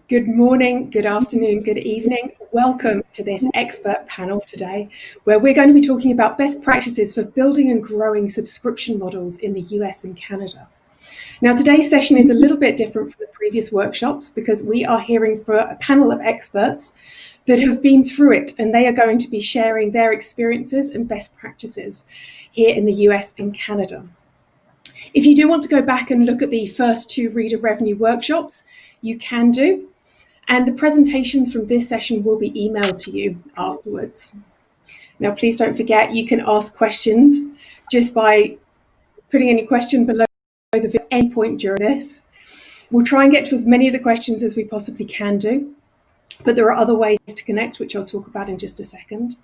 Good morning, good afternoon, good evening. Welcome to this expert panel today, where we're going to be talking about best practices for building and growing subscription models in the US and Canada. Now, today's session is a little bit different from the previous workshops because we are hearing from a panel of experts that have been through it, and they are going to be sharing their experiences and best practices here in the US and Canada. If you do want to go back and look at the first two reader revenue workshops, you can do. And the presentations from this session will be emailed to you afterwards. Now, please don't forget, you can ask questions just by putting any question below the video at any point during this. We'll try and get to as many of the questions as we possibly can do, but there are other ways to connect, which I'll talk about in just a second.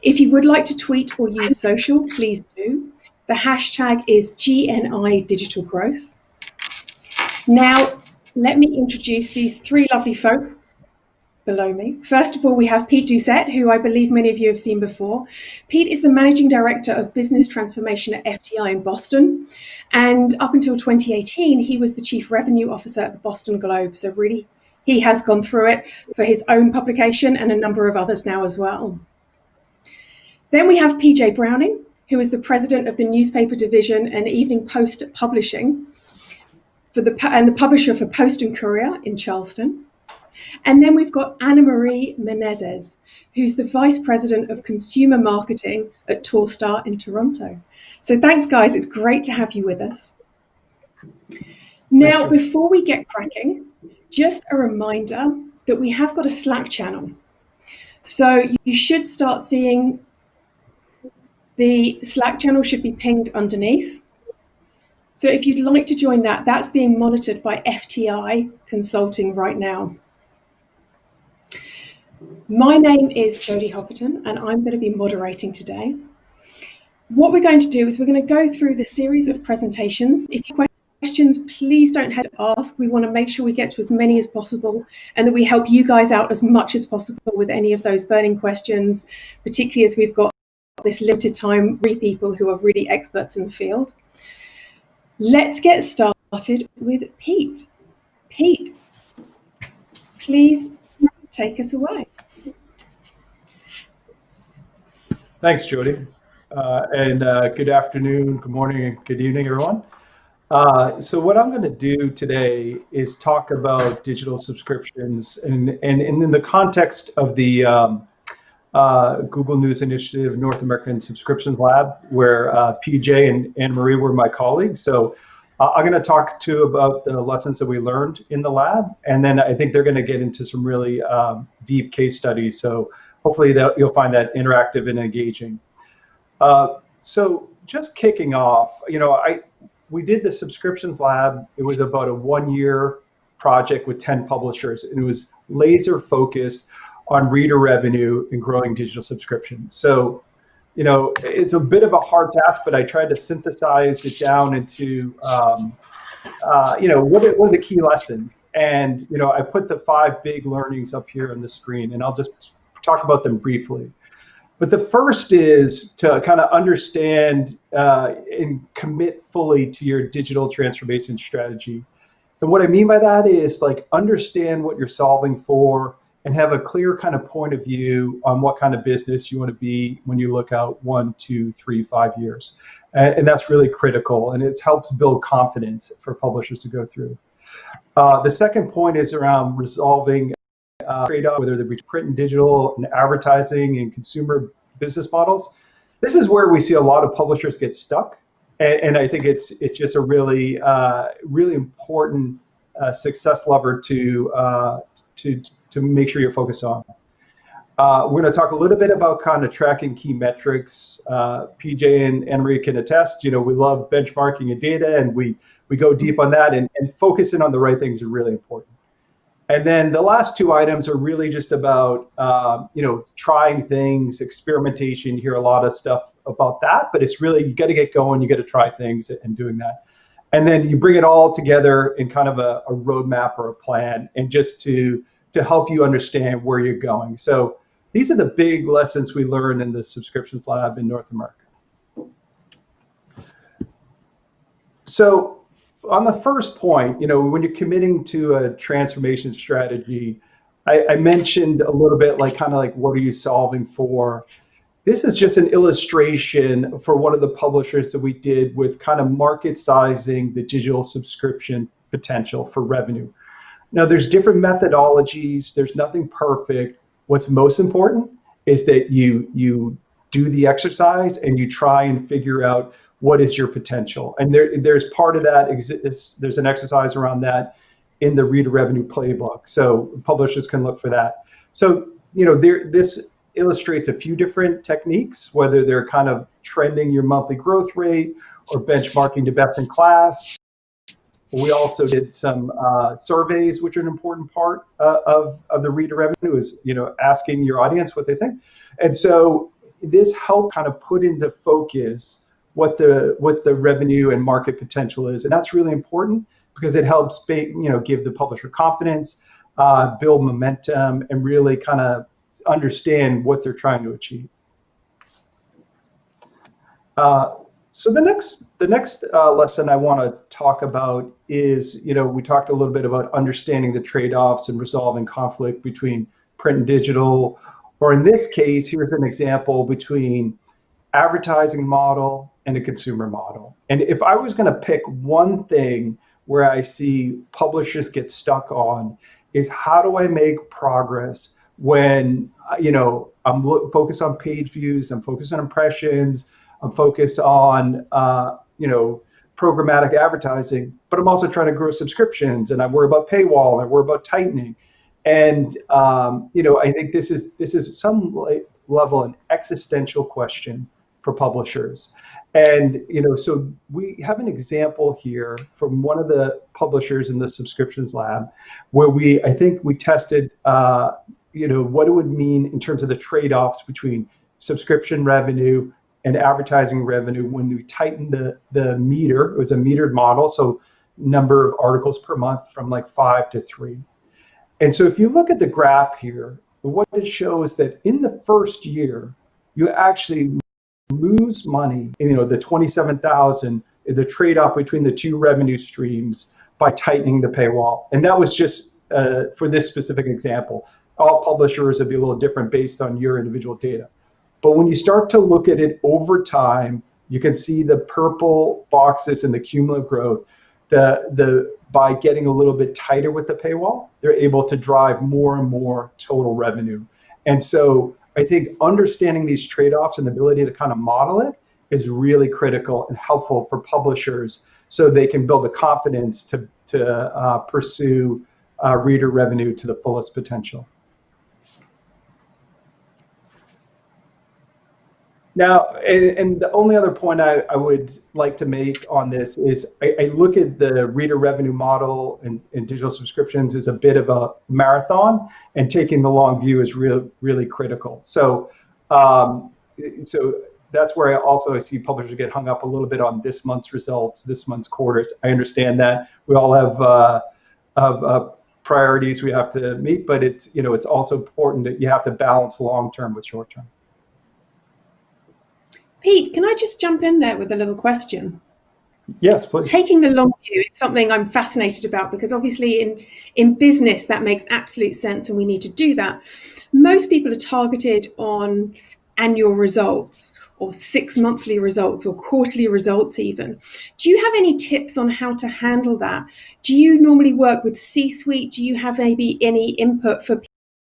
If you would like to tweet or use social, please do. The hashtag is GNI Digital Growth. Now, let me introduce these three lovely folk below me. First of all, we have Pete Doucette, who I believe many of you have seen before. Pete is the Managing Director of Business Transformation at FTI in Boston. And up until 2018, he was the Chief Revenue Officer at the Boston Globe. So really, he has gone through it for his own publication and a number of others now as well. Then we have PJ Browning, who is the President of the Newspaper Division and Evening Post Publishing, and the publisher for Post and Courier in Charleston. And then we've got Anna Marie Menezes, who's the Vice President of Consumer Marketing at Torstar in Toronto. So thanks, guys. It's great to have you with us. Now, before we get cracking, just a reminder that we have got a Slack channel. So you should start seeing the Slack channel should be pinged underneath. So if you'd like to join that, that's being monitored by FTI Consulting right now. My name is Jodie Hopperton, and I'm going to be moderating today. What we're going to do is we're going to go through the series of presentations. If you have questions, please don't hesitate to ask. We want to make sure we get to as many as possible and that we help you guys out as much as possible with any of those burning questions, particularly as we've got this limited time, 3 people who are really experts in the field. Let's get started with Pete. Pete, please take us away. Thanks, Jodie. And good afternoon, good morning, and good evening, everyone. So what I'm going to do today is talk about digital subscriptions and in the context of the Google News Initiative North American Subscriptions Lab, where PJ and Anne-Marie were my colleagues. So I'm going to talk to about the lessons that we learned in the lab, and then I think they're going to get into some really deep case studies. So hopefully you'll find that interactive and engaging. So just kicking off, we did the subscriptions lab. It was about a 1-year project with 10 publishers, and it was laser focused on reader revenue and growing digital subscriptions. So, it's a bit of a hard task, but I tried to synthesize it down into, what are the key lessons? And, I put the 5 big learnings up here on the screen, and I'll just talk about them briefly. But the first is to kind of understand and commit fully to your digital transformation strategy. And what I mean by that is understand what you're solving for and have a clear kind of point of view on what kind of business you want to be when you look out 1, 2, 3, 5 years. And that's really critical, and it helps build confidence for publishers to go through. The second point is around resolving trade-off, whether they be print and digital and advertising and consumer business models. This is where we see a lot of publishers get stuck, and I think it's just a really really important success lever to make sure you're focused on. We're going to talk a little bit about kind of tracking key metrics. PJ and Anne-Marie can attest. We love benchmarking and data, and we go deep on that, and focusing on the right things are really important. And then the last 2 items are really just about, trying things, experimentation. You hear a lot of stuff about that, but it's really, you got to get going, you got to try things and doing that. And then you bring it all together in kind of a roadmap or a plan, and just to help you understand where you're going. So these are the big lessons we learned in the subscriptions lab in North America. So on the first point, when you're committing to a transformation strategy, I mentioned a little bit like kind of like what are you solving for? This is just an illustration for one of the publishers that we did with kind of market sizing the digital subscription potential for revenue. Now, there's different methodologies. There's nothing perfect. What's most important is that you do the exercise and you try and figure out what is your potential. And there's part of that exists. There's an exercise around that in the Reader Revenue Playbook. So publishers can look for that. So, this illustrates a few different techniques, whether they're kind of trending your monthly growth rate or benchmarking to best in class. We also did some surveys, which are an important part of the reader revenue, is asking your audience what they think. And so this helped kind of put into focus what the revenue and market potential is, and that's really important because it helps give the publisher confidence, build momentum, and really kind of understand what they're trying to achieve. So the next lesson I want to talk about is, we talked a little bit about understanding the trade-offs and resolving conflict between print and digital, or in this case, here's an example between advertising model and a consumer model. And if I was going to pick one thing where I see publishers get stuck on is how do I make progress when, I'm focused on page views, I'm focused on impressions, I'm focused on, programmatic advertising, but I'm also trying to grow subscriptions, and I worry about paywall, and I worry about tightening. And, I think this is some level an existential question for publishers. And, so we have an example here from one of the publishers in the subscriptions lab where I think we tested, what it would mean in terms of the trade-offs between subscription revenue and advertising revenue when we tightened the meter. It was a metered model, so number of articles per month from like 5 to 3. And so if you look at the graph here, what it shows that in the first year, you actually lose money, the 27,000, the trade-off between the two revenue streams by tightening the paywall. And that was just for this specific example. All publishers would be a little different based on your individual data. But when you start to look at it over time, you can see the purple boxes and the cumulative growth. By getting a little bit tighter with the paywall, they're able to drive more and more total revenue. And so I think understanding these trade-offs and the ability to kind of model it is really critical and helpful for publishers so they can build the confidence to pursue reader revenue to the fullest potential. Now, and the only other point I would like to make on this is I look at the reader revenue model and digital subscriptions as a bit of a marathon, and taking the long view is really critical. So, so that's where I see publishers get hung up a little bit on this month's results, this month's quarters. I understand that we all have priorities we have to meet, but it's also important that you have to balance long-term with short-term. Pete, can I just jump in there with a little question? Yes, please. Taking the long view is something I'm fascinated about because obviously in business that makes absolute sense and we need to do that. Most people are targeted on annual results or 6 monthly results or quarterly results even. Do you have any tips on how to handle that? Do you normally work with C-suite? Do you have maybe any input for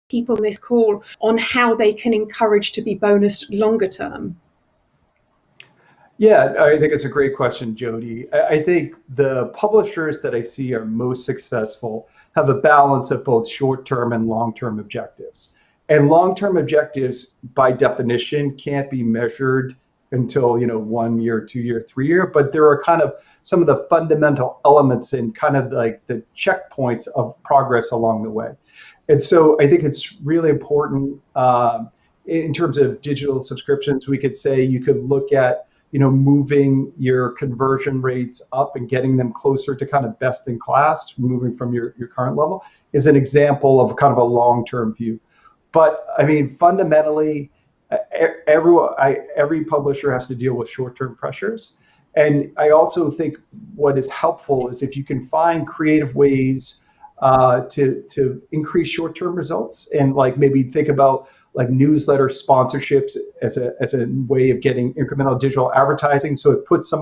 people in this call on how they can encourage to be bonused longer term? Yeah, I think it's a great question, Jody. I think the publishers that I see are most successful have a balance of both short-term and long-term objectives. And long-term objectives, by definition, can't be measured until 1 year, 2 year, 3 year. But there are kind of some of the fundamental elements and kind of like the checkpoints of progress along the way. And so I think it's really important in terms of digital subscriptions. We could say you could look at moving your conversion rates up and getting them closer to kind of best in class, moving from your current level, is an example of kind of a long-term view. But I mean, fundamentally, every publisher has to deal with short-term pressures. And I also think what is helpful is if you can find creative ways to increase short-term results, and like maybe think about like newsletter sponsorships as a way of getting incremental digital advertising. So it puts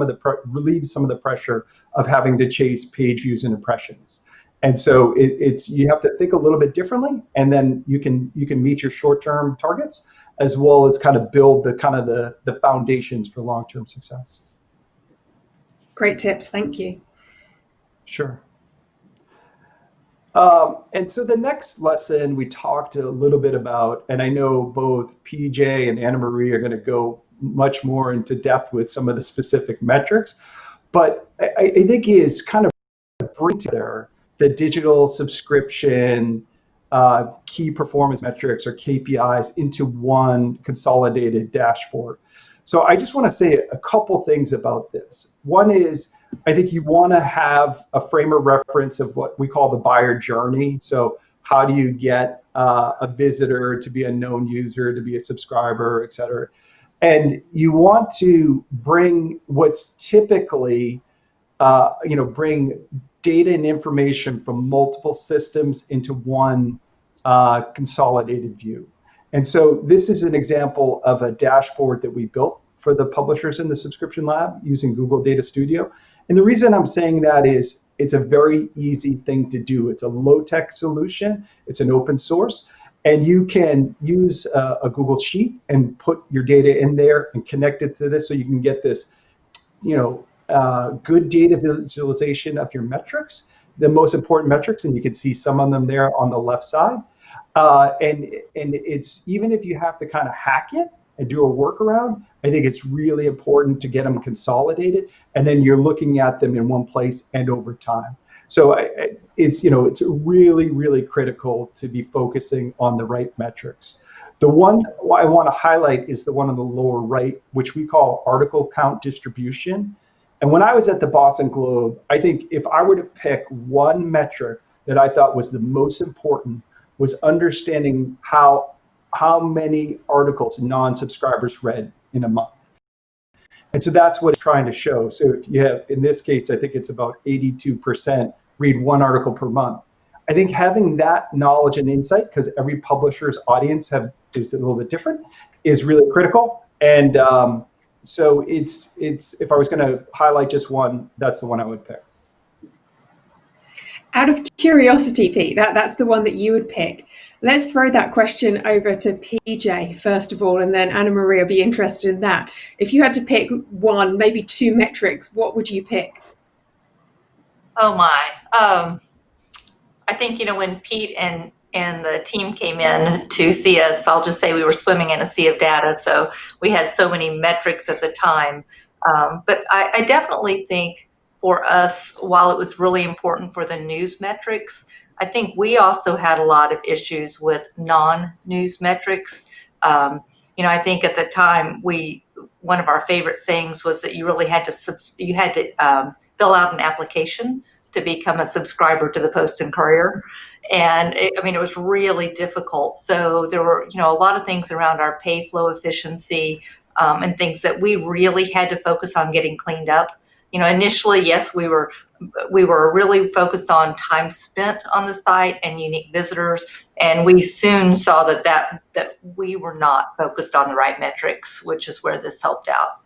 relieves some of the pressure of having to chase page views and impressions. And so it's you have to think a little bit differently, and then you can meet your short-term targets as well as kind of build the foundations for long-term success. Great tips, thank you. Sure. And so the next lesson we talked a little bit about, and I know both PJ and Anna Marie are going to go much more into depth with some of the specific metrics, but I think is kind of bring together the digital subscription key performance metrics or KPIs into one consolidated dashboard. So I just want to say a couple things about this. One is, I think you want to have a frame of reference of what we call the buyer journey. So how do you get a visitor to be a known user, to be a subscriber, et cetera. And you want to bring what's typically, bring data and information from multiple systems into one consolidated view. And so this is an example of a dashboard that we built for the publishers in the Subscription Lab using Google Data Studio. And the reason I'm saying that is it's a very easy thing to do. It's a low-tech solution. It's an open source. And you can use a Google Sheet and put your data in there and connect it to this so you can get this, good data visualization of your metrics, the most important metrics, and you can see some of them there on the left side. And it's, even if you have to kind of hack it and do a workaround, I think it's really important to get them consolidated, and then you're looking at them in one place and over time. So it's really, really critical to be focusing on the right metrics. The one I want to highlight is the one on the lower right, which we call article count distribution. And when I was at the Boston Globe, I think if I were to pick one metric that I thought was the most important, was understanding how many articles non-subscribers read in a month. And so that's what it's trying to show. So if you have, in this case, I think it's about 82% read one article per month. I think having that knowledge and insight, because every publisher's audience is a little bit different, is really critical. And so it's if I was going to highlight just one, that's the one I would pick. Out of curiosity, Pete, that's the one that you would pick. Let's throw that question over to PJ first of all, and then Anna Marie will be interested in that. If you had to pick one, maybe two metrics, what would you pick? Oh my. I think, when Pete and the team came in to see us, I'll just say we were swimming in a sea of data. So we had so many metrics at the time. But I definitely think for us, while it was really important for the news metrics, I think we also had a lot of issues with non-news metrics. I think at the time, one of our favorite sayings was that you really had to fill out an application to become a subscriber to the Post and Courier. And it was really difficult. So there were, a lot of things around our pay flow efficiency and things that we really had to focus on getting cleaned up. Initially, yes, we were really focused on time spent on the site and unique visitors, and we soon saw that we were not focused on the right metrics, which is where this helped out.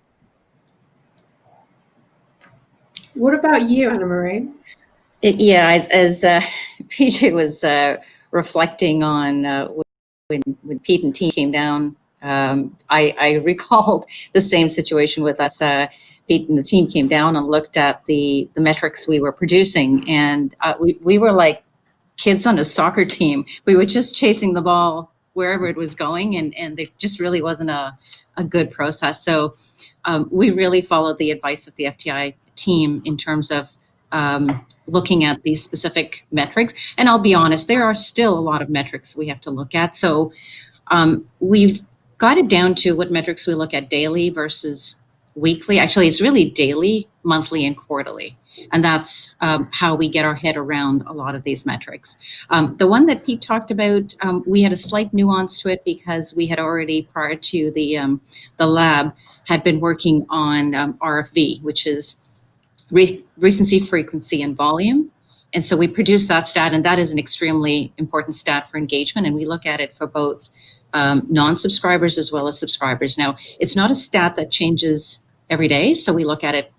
What about you, Anna Marie? Yeah, as PJ was reflecting on when Pete and team came down, I recalled the same situation with us. Pete and the team came down and looked at the metrics we were producing, and we were like kids on a soccer team. We were just chasing the ball wherever it was going, and there just really wasn't a good process. So we really followed the advice of the FTI team in terms of looking at these specific metrics. And I'll be honest, there are still a lot of metrics we have to look at. So we've got it down to what metrics we look at daily versus weekly. Actually, it's really daily monthly and quarterly. And that's how we get our head around a lot of these metrics. The one that Pete talked about, we had a slight nuance to it because we had already, prior to the lab, had been working on RFV, which is recency, frequency, and volume. And so we produce that stat, and that is an extremely important stat for engagement. And we look at it for both non-subscribers as well as subscribers. Now, it's not a stat that changes every day. So we look at it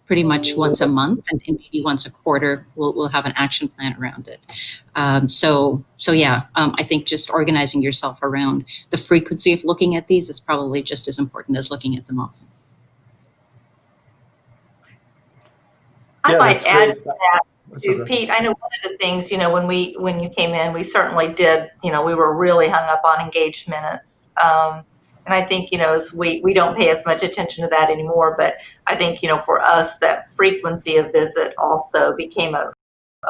pretty much once a month, and maybe once a quarter, we'll have an action plan around it. So yeah, I think just organizing yourself around the frequency of looking at these is probably just as important as looking at them often. I might add to that, Okay. Pete. I know one of the things, when you came in, we certainly did, we were really hung up on engaged minutes. And I think, as we don't pay as much attention to that anymore, but I think, for us, that frequency of visit also became a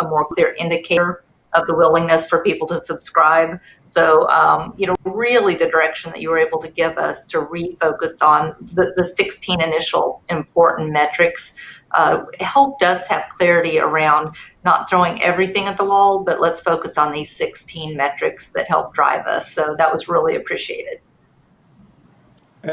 more clear indicator of the willingness for people to subscribe. So, really the direction that you were able to give us to refocus on the 16 initial important metrics helped us have clarity around not throwing everything at the wall, but let's focus on these 16 metrics that help drive us. So that was really appreciated.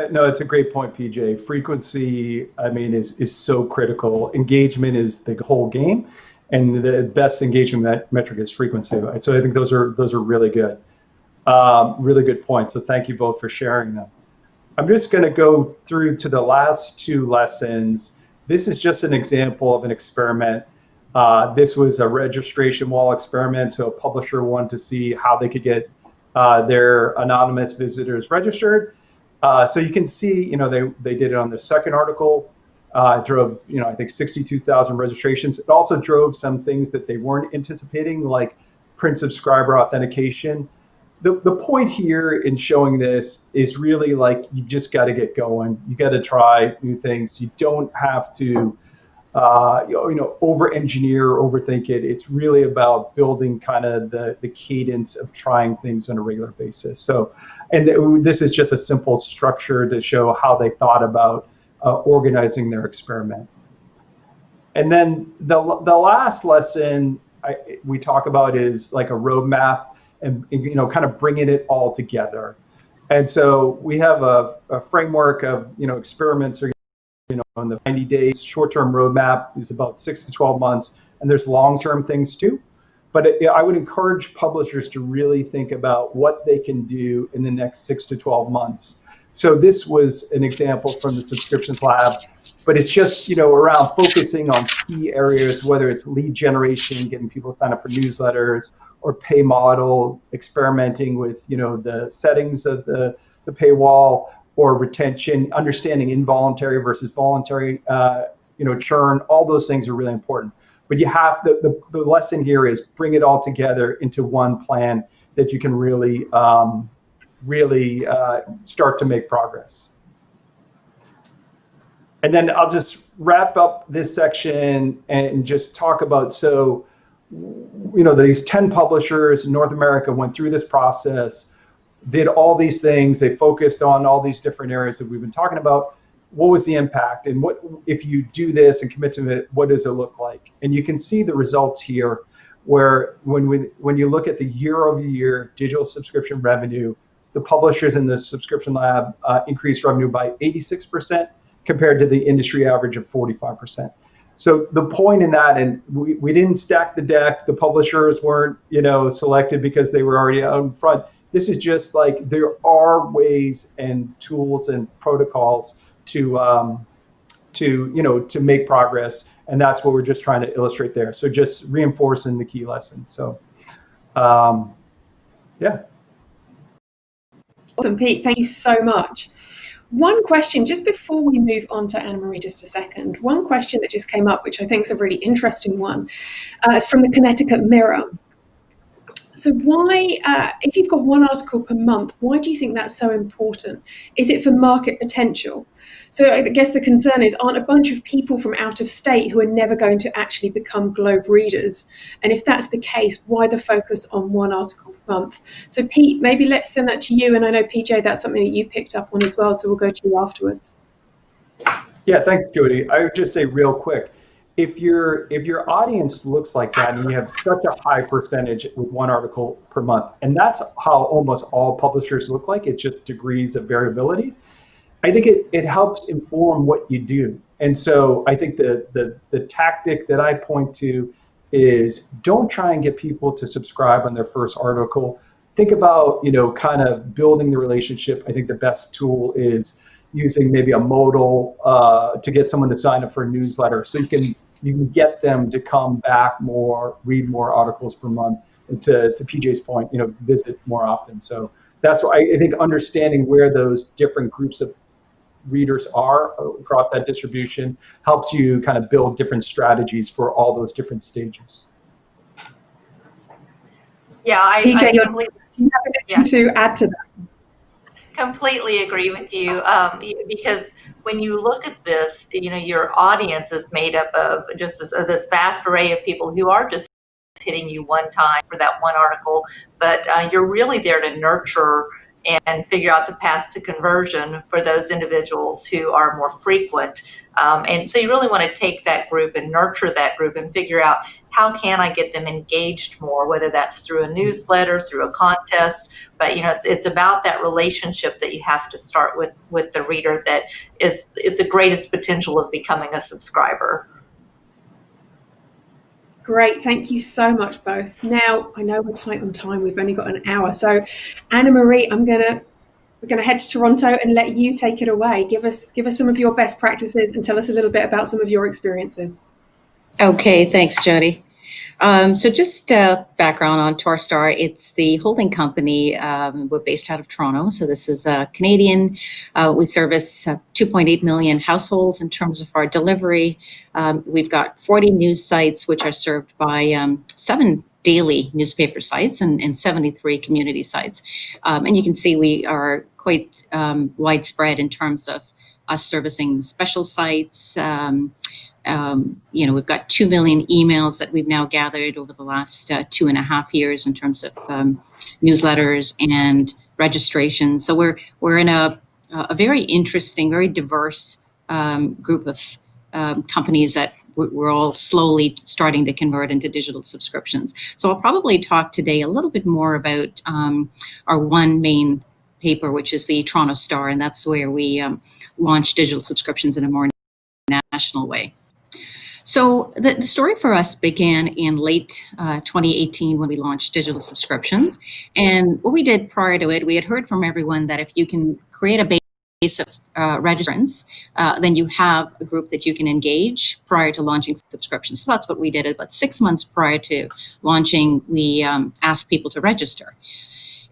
No, it's a great point, PJ. Frequency, is so critical. Engagement is the whole game, and the best engagement metric is frequency. So I think those are really good, really good points. So thank you both for sharing them. I'm just going to go through to the last two lessons. This is just an example of an experiment. This was a registration wall experiment. So a publisher wanted to see how they could get their anonymous visitors registered. So you can see, they did it on the second article. It drove, I think 62,000 registrations. It also drove some things that they weren't anticipating, like print subscriber authentication. The point here in showing this is really like, you just got to get going. You got to try new things. You don't have to, over-engineer or overthink it. It's really about building kind of the cadence of trying things on a regular basis. So, and this is just a simple structure to show how they thought about organizing their experiment. And then the last lesson we talk about is like a roadmap and kind of bringing it all together. And so we have a framework of experiments are in the 90 days. Short-term roadmap is about 6 to 12 months, and there's long-term things too. But I would encourage publishers to really think about what they can do in the next 6 to 12 months. So this was an example from the Subscriptions Lab, but it's just around focusing on key areas, whether it's lead generation, getting people to sign up for newsletters, or pay model, experimenting with the settings of the paywall, or retention, understanding involuntary versus voluntary churn. All those things are really important. But you have the lesson here is bring it all together into one plan that you can really start to make progress. And then I'll just wrap up this section and just talk about, so, these 10 publishers in North America went through this process, did all these things. They focused on all these different areas that we've been talking about. What was the impact? And what, if you do this and commit to it, what does it look like? And you can see the results here, where when you look at the year-over-year digital subscription revenue, the publishers in the Subscription Lab increased revenue by 86% compared to the industry average of 45%. So the point in that, and we didn't stack the deck. The publishers weren't, selected because they were already out in front. This is just like, there are ways and tools and protocols to make progress, and that's what we're just trying to illustrate there. So just reinforcing the key lesson. So, yeah. Awesome, Pete. Thank you so much. One question, just before we move on to Anna Marie, just a second. One question that just came up, which I think is a really interesting one, is from the Connecticut Mirror. So why, if you've got one article per month, why do you think that's so important? Is it for market potential? So I guess the concern is, aren't a bunch of people from out of state who are never going to actually become globe readers? And if that's the case, why the focus on one article per month? So Pete, maybe let's send that to you. And I know, PJ, that's something that you picked up on as well. So we'll go to you afterwards. Yeah, thanks, Jody. I would just say real quick, if your audience looks like that and you have such a high percentage with one article per month, and that's how almost all publishers look like, it's just degrees of variability. I think it helps inform what you do. And so I think the tactic that I point to is don't try and get people to subscribe on their first article. Think about, kind of building the relationship. I think the best tool is using maybe a modal to get someone to sign up for a newsletter, so you can get them to come back more, read more articles per month, and to PJ's point, visit more often. So that's why I think understanding where those different groups of readers are across that distribution helps you kind of build different strategies for all those different stages. Yeah, PJ, do you have anything to add to that? Completely agree with you, because when you look at this, your audience is made up of just this vast array of people who are just hitting you one time for that one article, but you're really there to nurture and figure out the path to conversion for those individuals who are more frequent. And so you really want to take that group and nurture that group and figure out how can I get them engaged more, whether that's through a newsletter, through a contest. But it's about that relationship that you have to start with the reader that is the greatest potential of becoming a subscriber. Great, thank you so much both. Now, I know we're tight on time, we've only got an hour. So Anna Marie, we're gonna head to Toronto and let you take it away. Give us some of your best practices and tell us a little bit about some of your experiences. Okay, thanks, Jody. So just background on Torstar. It's the holding company. We're based out of Toronto. So this is Canadian. We service 2.8 million households in terms of our delivery. We've got 40 news sites, which are served by 7 daily newspaper sites and 73 community sites. And you can see we are quite widespread in terms of us servicing special sites. We've got 2 million emails that we've now gathered over the last 2.5 years in terms of newsletters and registrations. So we're in a very interesting, very diverse group of companies that we're all slowly starting to convert into digital subscriptions. So I'll probably talk today a little bit more about our one main paper, which is the Toronto Star, and that's where we launch digital subscriptions in a more national way. So the story for us began in late 2018 when we launched digital subscriptions. And what we did prior to it, we had heard from everyone that if you can create a base of registrants, then you have a group that you can engage prior to launching subscriptions. So that's what we did. About 6 months prior to launching, we asked people to register.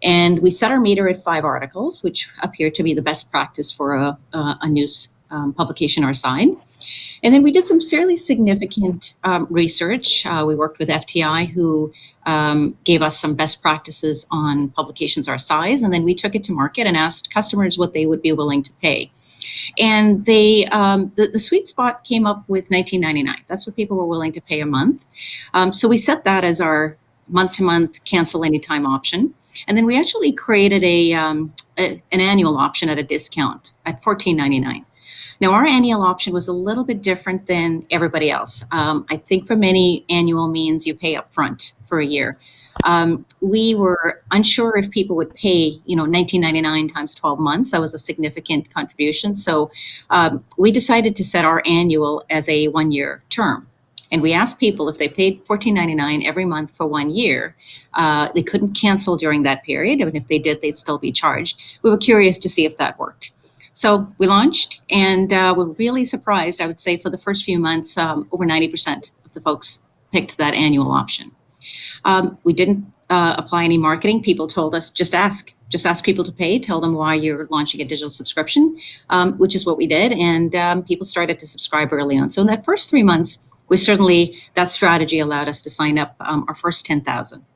And we set our meter at 5 articles, which appeared to be the best practice for a news publication our size. And then we did some fairly significant research. We worked with FTI, who gave us some best practices on publications our size. And then we took it to market and asked customers what they would be willing to pay. And they, the sweet spot came up with $19.99. That's what people were willing to pay a month. So we set that as our month-to-month cancel anytime option. And then we actually created an annual option at a discount at $14.99. Now, our annual option was a little bit different than everybody else. I think for many, annual means you pay up front for a year. We were unsure if people would pay, $19.99 times 12 months. That was a significant contribution. So we decided to set our annual as a 1-year term. And we asked people if they paid $14.99 every month for 1 year, they couldn't cancel during that period. And if they did, they'd still be charged. We were curious to see if that worked. So we launched, and we're really surprised. I would say for the first few months, over 90% of the folks picked that annual option. We didn't apply any marketing. People told us, just ask people to pay, tell them why you're launching a digital subscription, which is what we did. And people started to subscribe early on. So in that first 3 months, that strategy allowed us to sign up our first 10,000.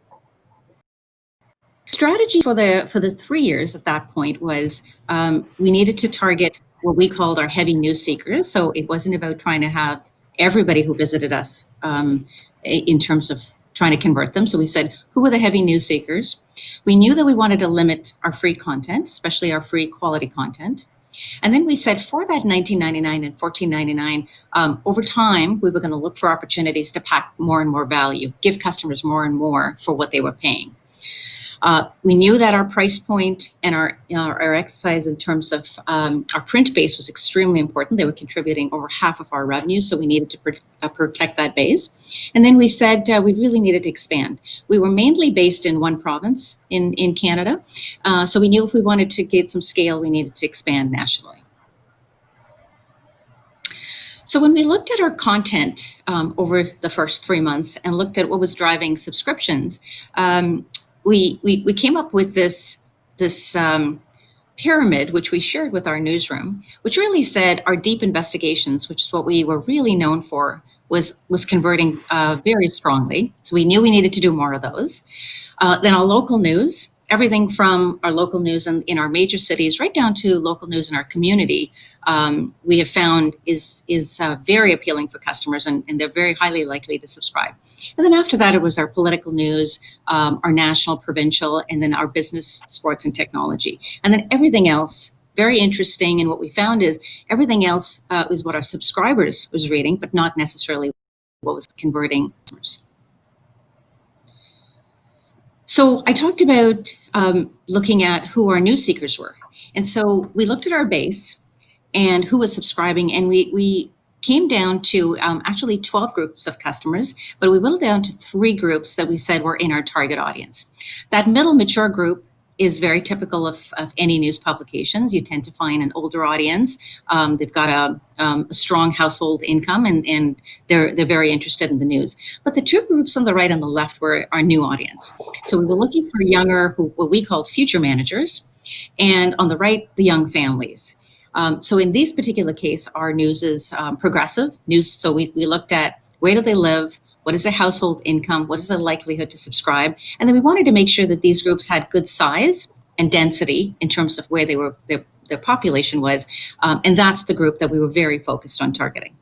Strategy for the 3 years at that point was we needed to target what we called our heavy news seekers. So it wasn't about trying to have everybody who visited us in terms of trying to convert them. So we said, who were the heavy news seekers? We knew that we wanted to limit our free content, especially our free quality content. And then we said for that $19.99 and $14.99, over time, we were going to look for opportunities to pack more and more value, give customers more and more for what they were paying. We knew that our price point and our exercise in terms of our print base was extremely important. They were contributing over half of our revenue, so we needed to protect that base. And then we said we really needed to expand. We were mainly based in one province in Canada, so we knew if we wanted to get some scale, we needed to expand nationally. So when we looked at our content over the first 3 months and looked at what was driving subscriptions, we came up with this pyramid, which we shared with our newsroom, which really said our deep investigations, which is what we were really known for, was converting very strongly. So we knew we needed to do more of those. Then our local news, everything from our local news in our major cities right down to local news in our community, we have found is very appealing for customers, and they're very highly likely to subscribe. And then after that, it was our political news, our national, provincial, and then our business, sports, and technology. And then everything else, very interesting. And what we found is everything else is what our subscribers was reading, but not necessarily what was converting customers. So I talked about looking at who our news seekers were. And so we looked at our base and who was subscribing, and we came down to actually 12 groups of customers, but we whittled down to 3 groups that we said were in our target audience. That middle mature group is very typical of any news publications. You tend to find an older audience. They've got a strong household income, and they're very interested in the news. But the 2 groups on the right and the left were our new audience. So we were looking for younger, what we called future managers, and on the right, the young families. So in this particular case, our news is progressive news. So we looked at where do they live, what is their household income, what is the likelihood to subscribe, and then we wanted to make sure that these groups had good size and density in terms of where they were, their population was, and that's the group that we were very focused on targeting.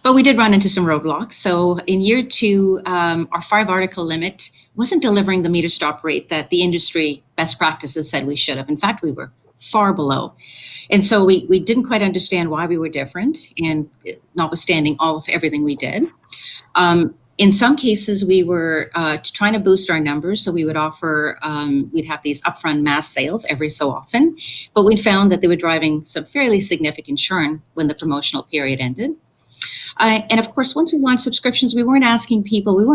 But we did run into some roadblocks. So in year 2, our 5-article limit wasn't delivering the meter stop rate that the industry best practices said we should have. In fact, we were far below. And so we didn't quite understand why we were different, and notwithstanding all of everything we did. In some cases, we were trying to boost our numbers. So we would offer, we'd have these upfront mass sales every so often, but we found that they were driving some fairly significant churn when the promotional period ended. And of course, once we launched subscriptions, we weren't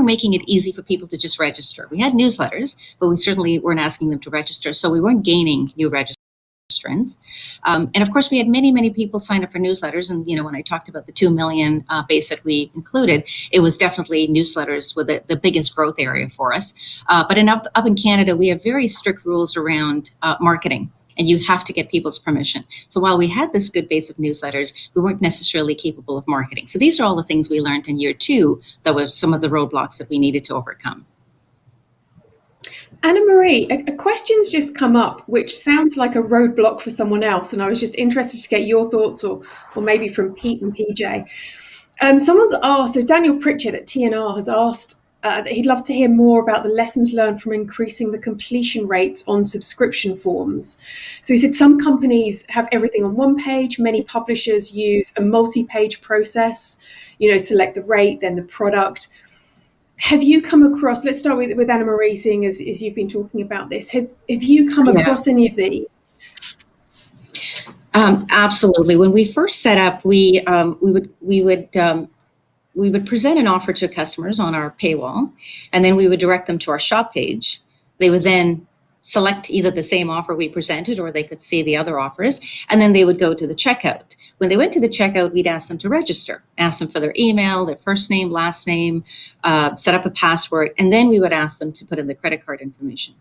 making it easy for people to just register. We had newsletters, but we certainly weren't asking them to register. So we weren't gaining new registrants. And of course, we had many people sign up for newsletters. And, when I talked about the 2 million base that we included, it was definitely newsletters were the biggest growth area for us. But up in Canada, we have very strict rules around marketing, and you have to get people's permission. So while we had this good base of newsletters, we weren't necessarily capable of marketing. So these are all the things we learned in year 2 that were some of the roadblocks that we needed to overcome. Anna Marie, a question's just come up, which sounds like a roadblock for someone else, and I was just interested to get your thoughts, or maybe from Pete and PJ. Someone's asked, so Daniel Pritchard at TNR has asked that he'd love to hear more about the lessons learned from increasing the completion rates on subscription forms. So he said some companies have everything on one page, many publishers use a multi-page process, select the rate, then the product. Have you come across, let's start with Anna Marie, seeing as you've been talking about this, have you come across any of these? Absolutely. When we first set up, we would present an offer to customers on our paywall, and then we would direct them to our shop page. They would then select either the same offer we presented, or they could see the other offers, and then they would go to the checkout. When they went to the checkout, we'd ask them to register, ask them for their email, their first name, last name, set up a password, and then we would ask them to put in the credit card information.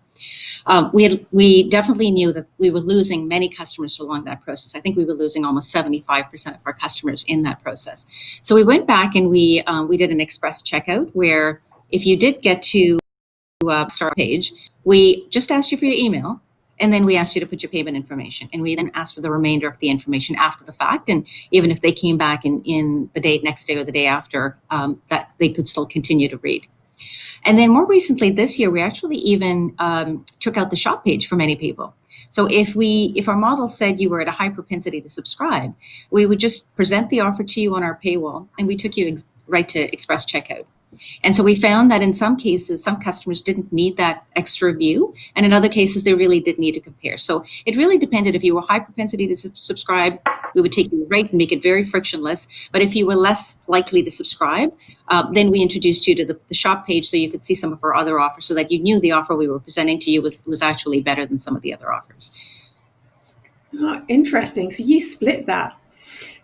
We definitely knew that we were losing many customers along that process. I think we were losing almost 75% of our customers in that process. So we went back and we did an express checkout, where if you did get to start page, we just asked you for your email, and then we asked you to put your payment information, and we then asked for the remainder of the information after the fact. And even if they came back in the next day or the day after, that they could still continue to read. And then more recently this year, we actually even took out the shop page for many people. So if our model said you were at a high propensity to subscribe, we would just present the offer to you on our paywall, and we took you right to express checkout. And so we found that in some cases, some customers didn't need that extra view, and in other cases, they really did need to compare. So it really depended. If you were high propensity to subscribe, we would take you right and make it very frictionless. But if you were less likely to subscribe, then we introduced you to the shop page so you could see some of our other offers, so that you knew the offer we were presenting to you was actually better than some of the other offers. Oh, interesting. So you split that.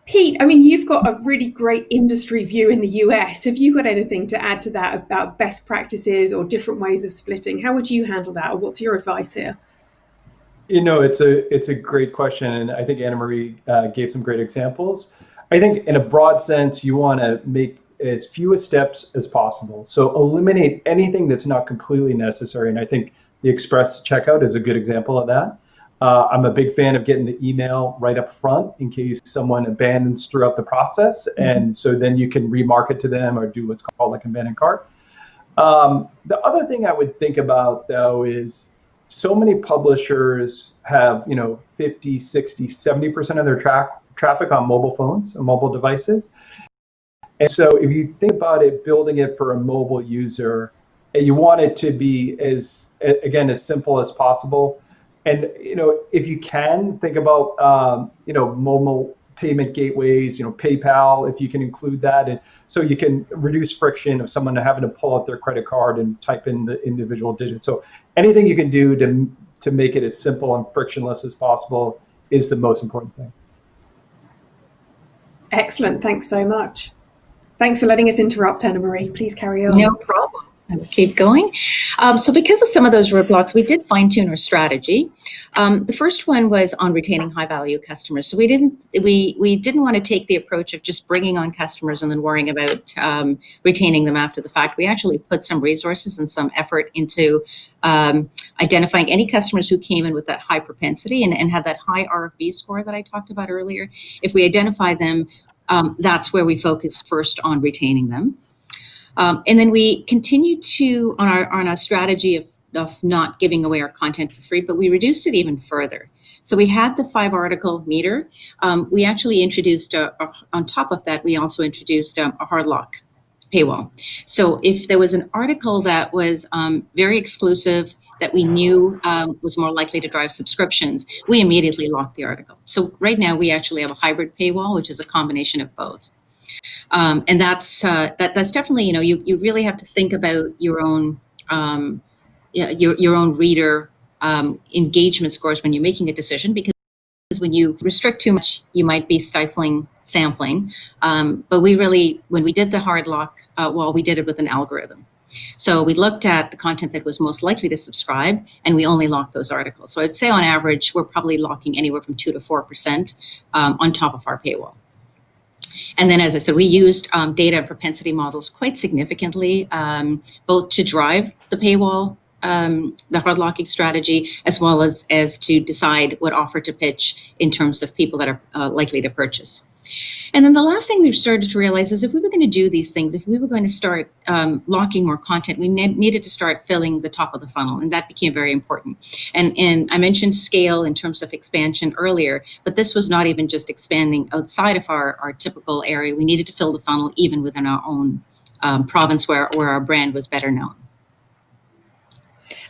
Pete, I mean, you've got a really great industry view in the US. Have you got anything to add to that about best practices or different ways of splitting? How would you handle that, or what's your advice here? It's a great question, and I think Anna Marie gave some great examples. I think in a broad sense, you want to make as few steps as possible. So eliminate anything that's not completely necessary, and I think the express checkout is a good example of that. I'm a big fan of getting the email right up front in case someone abandons throughout the process. And so then you can remarket to them or do what's called like abandoned cart. The other thing I would think about, though, is so many publishers have, 50, 60, 70% of their traffic on mobile phones and mobile devices. And so if you think about it, building it for a mobile user, and you want it to be as simple as possible. And, if you can think about, mobile payment gateways, PayPal, if you can include that. And so you can reduce friction of someone having to pull out their credit card and type in the individual digits. So anything you can do to make it as simple and frictionless as possible is the most important thing. Excellent. Thanks so much. Thanks for letting us interrupt, Anna Marie. Please carry on. No problem. I will keep going. So because of some of those roadblocks, we did fine-tune our strategy. The first one was on retaining high-value customers. So we didn't want to take the approach of just bringing on customers and then worrying about retaining them after the fact. We actually put some resources and some effort into identifying any customers who came in with that high propensity and had that high RFB score that I talked about earlier. If we identify them, that's where we focus first on retaining them. And then we continue to on our strategy of not giving away our content for free, but we reduced it even further. So we had the 5-article meter. We actually introduced, on top of that, we also introduced a hard lock paywall. So if there was an article that was very exclusive, that we knew was more likely to drive subscriptions, we immediately locked the article. So right now we actually have a hybrid paywall, which is a combination of both. And that's definitely, you really have to think about your own reader engagement scores when you're making a decision, because when you restrict too much, you might be stifling sampling. But when we did the hard lock, we did it with an algorithm. So we looked at the content that was most likely to subscribe, and we only locked those articles. So I'd say on average, we're probably locking anywhere from 2 to 4% on top of our paywall. And then, as I said, we used data and propensity models quite significantly, both to drive the paywall, the hard locking strategy, as well as to decide what offer to pitch in terms of people that are likely to purchase. And then the last thing we've started to realize is if we were going to do these things, if we were going to start locking more content, we needed to start filling the top of the funnel, and that became very important. And I mentioned scale in terms of expansion earlier, but this was not even just expanding outside of our typical area. We needed to fill the funnel even within our own province where our brand was better known.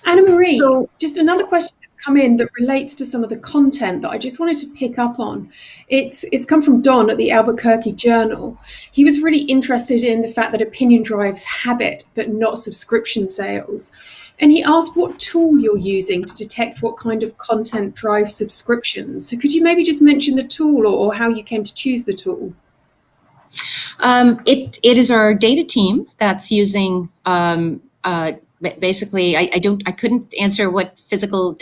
Anna Marie, just another question that's come in that relates to some of the content that I just wanted to pick up on. It's come from Don at the Albuquerque Journal. He was really interested in the fact that opinion drives habit, but not subscription sales. And he asked what tool you're using to detect what kind of content drives subscriptions. So could you maybe just mention the tool or how you came to choose the tool? It is our data team that's using basically, I couldn't answer what physical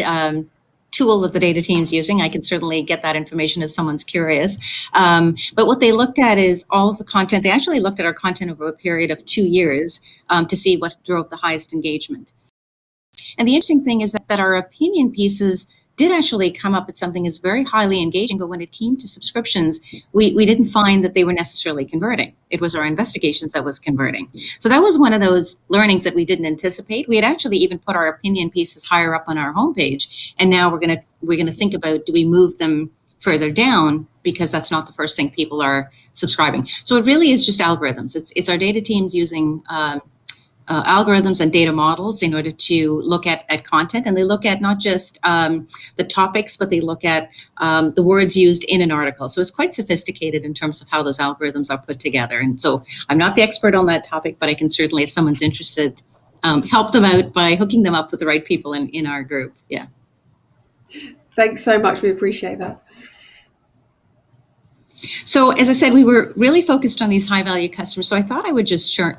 tool that the data team's using. I can certainly get that information if someone's curious. But what they looked at is all of the content. They actually looked at our content over a period of 2 years to see what drove the highest engagement. And the interesting thing is that our opinion pieces did actually come up with something that's very highly engaging, but when it came to subscriptions, we didn't find that they were necessarily converting. It was our investigations that was converting. So that was one of those learnings that we didn't anticipate. We had actually even put our opinion pieces higher up on our homepage, and now we're gonna think about, do we move them further down, because that's not the first thing people are subscribing. So it really is just algorithms. It's our data teams using algorithms and data models in order to look at content, and they look at not just the topics, but they look at the words used in an article. So it's quite sophisticated in terms of how those algorithms are put together. And so I'm not the expert on that topic, but I can certainly, if someone's interested, help them out by hooking them up with the right people in our group. Yeah. Thanks so much. We appreciate that. So as I said, we were really focused on these high value customers. So I thought I would just share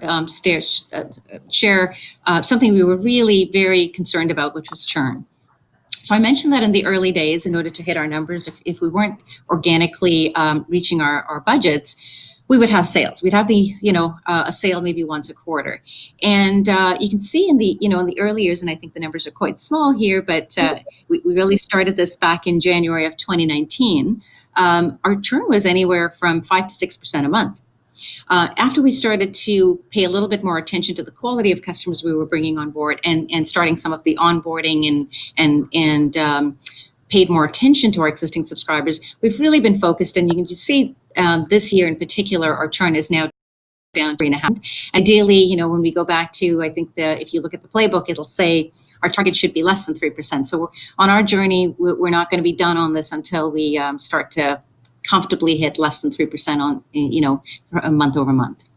something we were really very concerned about, which was churn. So I mentioned that in the early days, in order to hit our numbers, if we weren't organically reaching our budgets, we would have sales. We'd have a sale maybe once a quarter. And you can see in the early years, and I think the numbers are quite small here, but we really started this back in January of 2019. Our churn was anywhere from 5 to 6% a month. After we started to pay a little bit more attention to the quality of customers we were bringing on board, and starting some of the onboarding and paid more attention to our existing subscribers, we've really been focused. And you can just see this year in particular, our churn is now down 3.5%. Ideally, when we go back to, I think if you look at the playbook, it'll say our target should be less than 3%. So on our journey, we're not going to be done on this until we start to comfortably hit less than 3% on, month over month.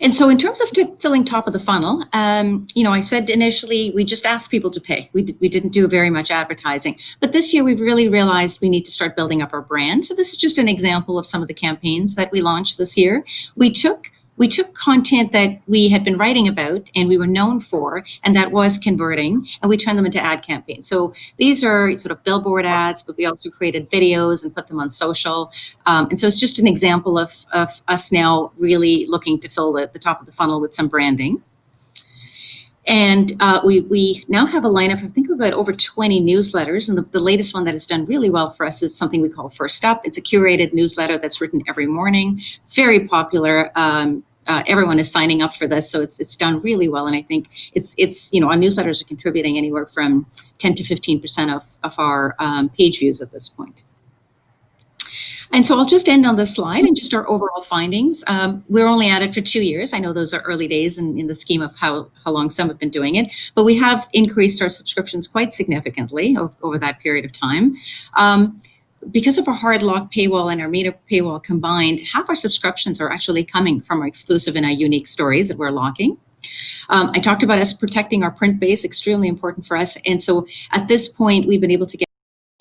And so in terms of filling top of the funnel, I said initially, we just asked people to pay. We didn't do very much advertising. But this year, we've really realized we need to start building up our brand. So this is just an example of some of the campaigns that we launched this year. We took content that we had been writing about and we were known for, and that was converting, and we turned them into ad campaigns. So these are sort of billboard ads, but we also created videos and put them on social. And so it's just an example of us now really looking to fill the top of the funnel with some branding. And we now have a lineup, I think, of about over 20 newsletters. And the latest one that has done really well for us is something we call First Up. It's a curated newsletter that's written every morning, very popular. Everyone is signing up for this, so it's done really well. And I think it's our newsletters are contributing anywhere from 10 to 15% of our page views at this point. And so I'll just end on this slide and just our overall findings. We're only at it for 2 years. I know those are early days in the scheme of how long some have been doing it, but we have increased our subscriptions quite significantly over that period of time. Because of our hard lock paywall and our meter paywall combined, half our subscriptions are actually coming from our exclusive and our unique stories that we're locking. I talked about us protecting our print base, extremely important for us. And so at this point, we've been able to get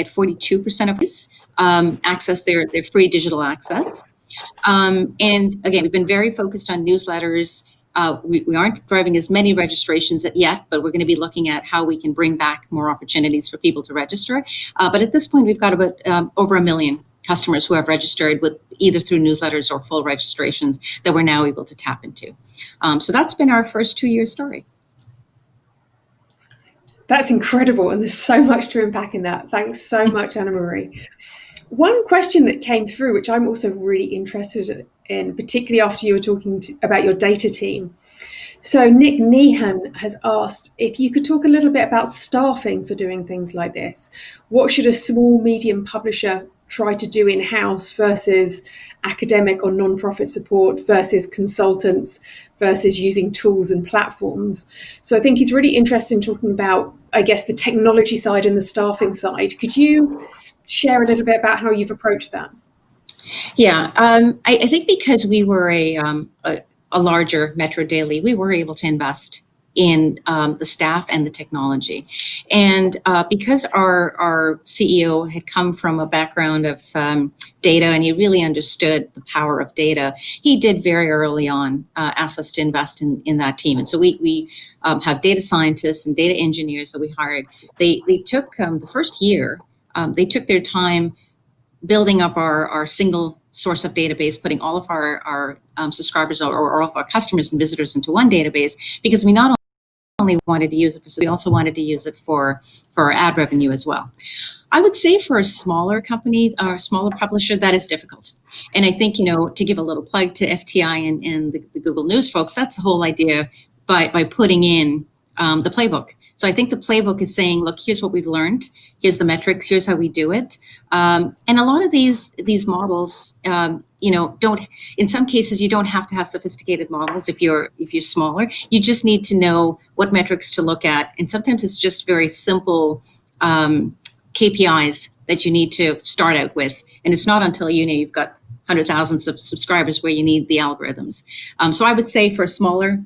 42% of this access their free digital access. And again, we've been very focused on newsletters. We aren't driving as many registrations yet, but we're going to be looking at how we can bring back more opportunities for people to register. But at this point, we've got about over 1 million customers who have registered with either through newsletters or full registrations that we're now able to tap into. So that's been our first 2-year story. That's incredible, and there's so much to unpack in that. Thanks so much, Anna Marie. One question that came through, which I'm also really interested in, particularly after you were talking about your data team. So Nick Nehan has asked if you could talk a little bit about staffing for doing things like this. What should a small, medium publisher try to do in-house versus academic or non-profit support versus consultants versus using tools and platforms? So I think he's really interested in talking about, I guess, the technology side and the staffing side. Could you share a little bit about how you've approached that? Yeah, I think because we were a larger Metro Daily, we were able to invest in the staff and the technology. And because our CEO had come from a background of data, and he really understood the power of data, he did very early on ask us to invest in that team. And so we have data scientists and data engineers that we hired. They took the first year, they took their time building up our single source of database, putting all of our subscribers or all of our customers and visitors into one database, because we not only wanted to use it for, we also wanted to use it for our ad revenue as well. I would say for a smaller company or a smaller publisher, that is difficult. And I think, to give a little plug to FTI and the Google News folks, that's the whole idea by putting in the playbook. So I think the playbook is saying, look, here's what we've learned. Here's the metrics. Here's how we do it. And a lot of these models, don't, in some cases, you don't have to have sophisticated models if you're smaller. You just need to know what metrics to look at. And sometimes it's just very simple KPIs that you need to start out with. And it's not until you've got 100,000 subscribers where you need the algorithms. So I would say for a smaller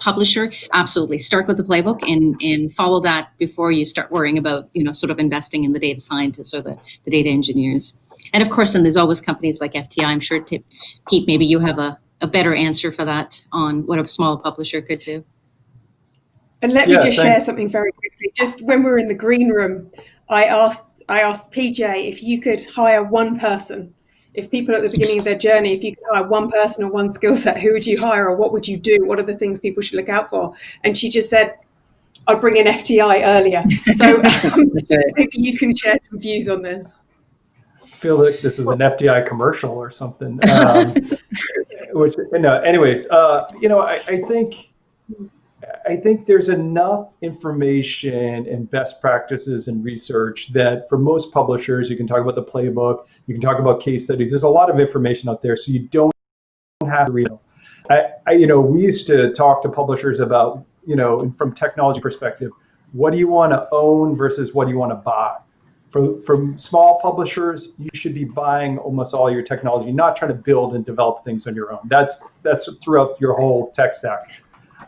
publisher, absolutely start with the playbook and follow that before you start worrying about, sort of investing in the data scientists or the data engineers. And of course, then there's always companies like FTI. I'm sure, Pete, maybe you have a better answer for that on what a small publisher could do. And let me just share something very quickly. Just when we were in the green room, I asked PJ if you could hire one person. If people at the beginning of their journey, if you could hire one person or one skill set, who would you hire or what would you do? What are the things people should look out for? And she just said, I'd bring in FTI earlier. So maybe you can share some views on this. I feel like this is an FDI commercial or something. Anyways, I think there's enough information and best practices and research that for most publishers, you can talk about the playbook, you can talk about case studies. There's a lot of information out there, so you don't have to read it. We used to talk to publishers about, from technology perspective, what do you want to own versus what do you want to buy? For small publishers, you should be buying almost all your technology, not trying to build and develop things on your own. That's throughout your whole tech stack.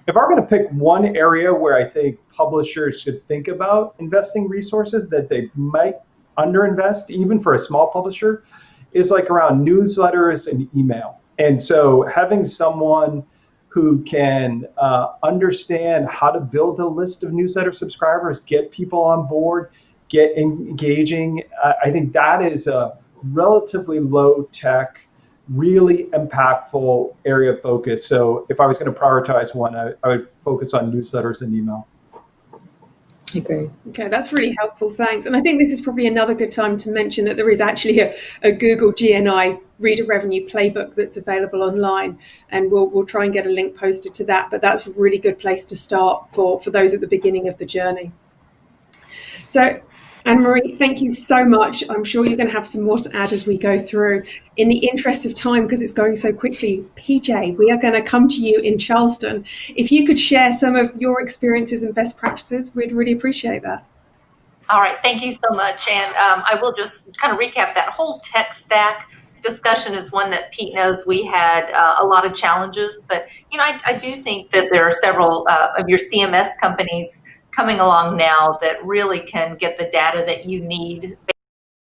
If I'm going to pick one area where I think publishers should think about investing resources that they might underinvest, even for a small publisher, is like around newsletters and email. And so having someone who can understand how to build a list of newsletter subscribers, get people on board, get engaging, I think that is a relatively low tech, really impactful area of focus. So if I was going to prioritize one, I would focus on newsletters and email. Okay. Okay, that's really helpful. Thanks. And I think this is probably another good time to mention that there is actually a Google GNI reader revenue playbook that's available online, and we'll try and get a link posted to that. But that's a really good place to start for those at the beginning of the journey. So, Anne-Marie, thank you so much. I'm sure you're going to have some more to add as we go through. In the interest of time, because it's going so quickly, PJ, we are going to come to you in Charleston. If you could share some of your experiences and best practices, we'd really appreciate that. All right, thank you so much. And I will just kind of recap that whole tech stack discussion is one that Pete knows we had a lot of challenges, but I do think that there are several of your CMS companies coming along now that really can get the data that you need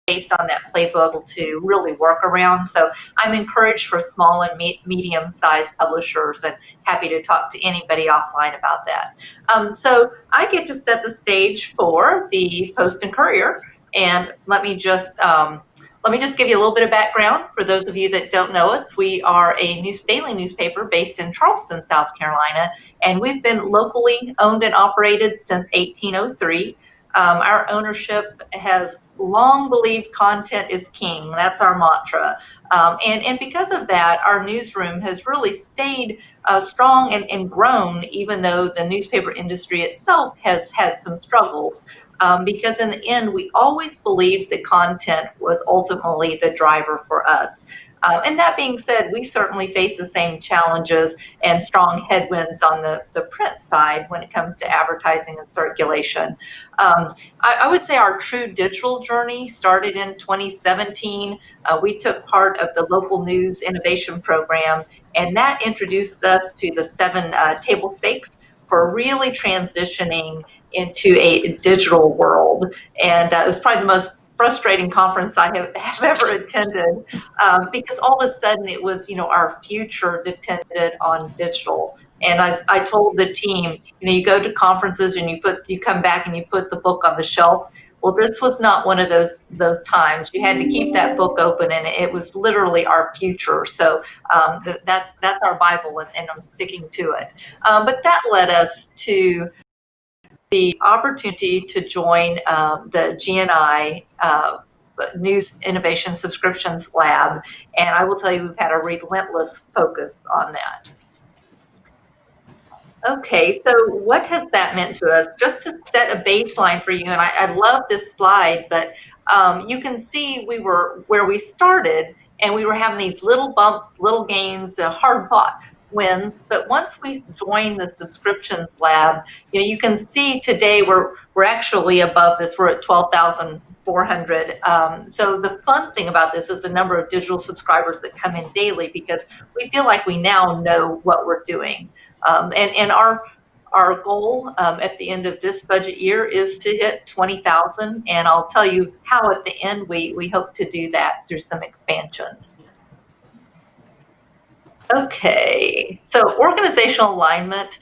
based on that playbook to really work around. So I'm encouraged for small and medium-sized publishers, and happy to talk to anybody offline about that. So I get to set the stage for the Post and Courier, and let me just give you a little bit of background for those of you that don't know us. We are a daily newspaper based in Charleston, South Carolina, and we've been locally owned and operated since 1803. Our ownership has long believed content is king. That's our mantra. And because of that, our newsroom has really stayed strong and grown, even though the newspaper industry itself has had some struggles. Because in the end, we always believed that content was ultimately the driver for us. And that being said, we certainly face the same challenges and strong headwinds on the print side when it comes to advertising and circulation. I would say our true digital journey started in 2017. We took part of the local news innovation program, and that introduced us to the 7 table stakes for really transitioning into a digital world. And it was probably the most frustrating conference I have ever attended, because all of a sudden it was, our future depended on digital. And as I told the team, you go to conferences and you come back and you put the book on the shelf. Well, this was not one of those times. You had to keep that book open, and it was literally our future. So that's our Bible, and I'm sticking to it. But that led us to the opportunity to join the GNI News Innovation Subscriptions Lab, and I will tell you we've had a relentless focus on that. Okay, so what has that meant to us? Just to set a baseline for you, and I love this slide, but you can see we were where we started, and we were having these little bumps, little gains, hard-fought wins. But once we joined the subscriptions lab, you can see today we're actually above this. We're at 12,400. So the fun thing about this is the number of digital subscribers that come in daily, because we feel like we now know what we're doing. And our goal at the end of this budget year is to hit 20,000, and I'll tell you how at the end we hope to do that through some expansions. Okay, so organizational alignment.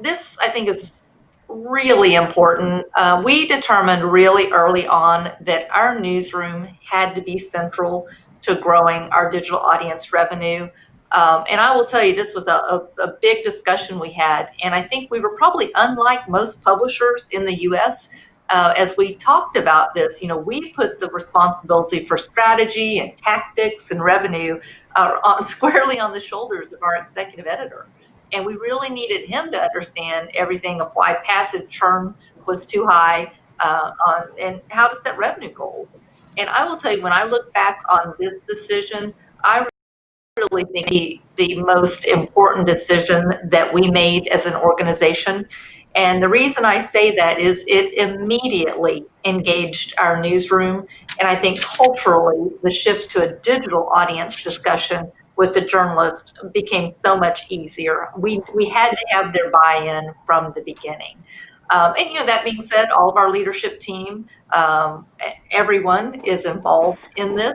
This I think is really important. We determined really early on that our newsroom had to be central to growing our digital audience revenue. And I will tell you, this was a big discussion we had, and I think we were probably unlike most publishers in the U.S. As we talked about this. We put the responsibility for strategy and tactics and revenue squarely on the shoulders of our executive editor, and we really needed him to understand everything of why passive churn was too high and how to set revenue goals. And I will tell you, when I look back on this decision, I really think the most important decision that we made as an organization. And the reason I say that is it immediately engaged our newsroom. And I think culturally, the shift to a digital audience discussion with the journalist became so much easier. We had to have their buy-in from the beginning. And that being said, all of our leadership team, everyone is involved in this.